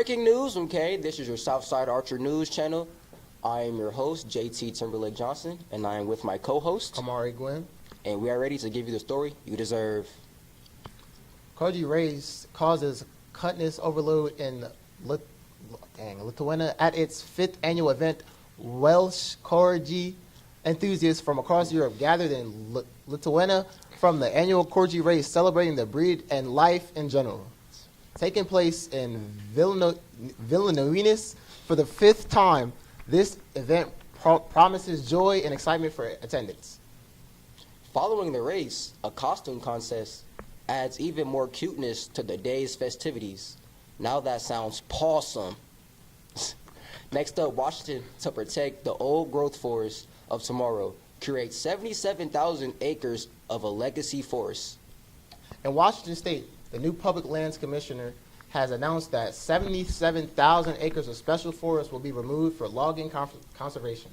breaking news, okay? This is your Southside Archer News channel. I am your host, JT Timberlake Johnson, and I am with my co-host, Kamari Gwynn. and we are ready to give you the story you deserve. Koji race causes cuttness overload in Lithuania at its 5th annual event. Welsh Corgi enthusiasts from across Europe gathered in Lithuania from the annual Corgi race, celebrating the breed and life in general. Taking place in Vilnius for the 5th time, this event promises joy and excitement for attendants. Following the race, a costume contest adds even more cuteness to the day's festivities. Now that sounds pawsome. Next up, Washington, to protect the old growth forest of tomorrow, creates 77,000 acres of a legacy forest. In Washington State, the new Public Lands Commissioner has announced that 77,000 acres of special forest will be removed for logging conservation.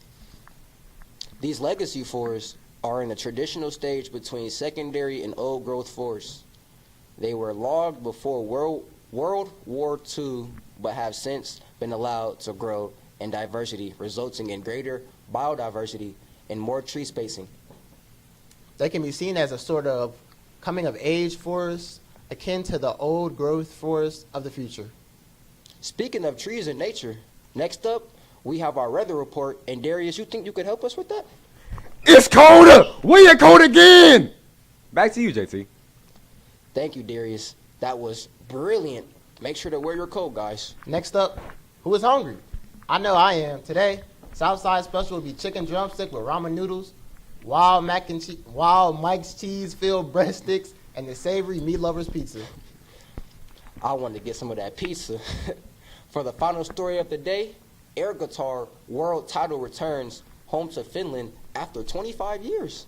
These legacy forests are in the traditional stage between secondary and old growth forests. They were logged before World War II, but have since been allowed to grow in diversity, resulting in greater biodiversity and more tree spacing. They can be seen as a sort of coming-of-age forest, akin to the old growth forest of the future. Speaking of trees and nature, next up, we have our weather report. And Darius, you think you could help us with that? It's colder! We are cold again! Back to you, JT. Thank you, Darius. That was brilliant. Make sure to wear your coat, guys. Next up, who is hungry? I know I am. Today, Southside special will be chicken drumstick with ramen noodles, wild Mike's cheese-filled breadsticks, and the savory meat lovers pizza. I wanted to get some of that pizza. For the final story of the day, air guitar world title returns home to Finland after 25 years.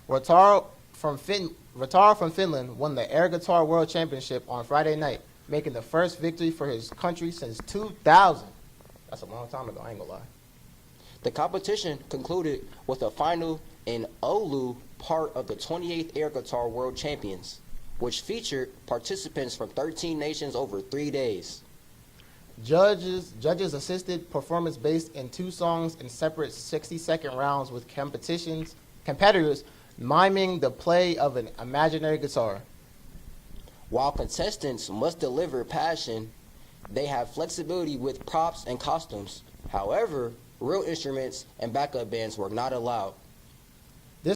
Rataro from Finland won the Air Guitar World Championship on Friday night, making the first victory for his country since 2000. That's a long time ago, I ain't gonna lie. The competition concluded with a final in Oulu, part of the 28th Air Guitar World Champions, which featured participants from 13 nations over 3 days. Judges assisted performance based in 2 songs in separate 60-second rounds with competitors miming the play of an imaginary guitar. While contestants must deliver passion, they have flexibility with props and costumes. However, real instruments and backup bands were not allowed.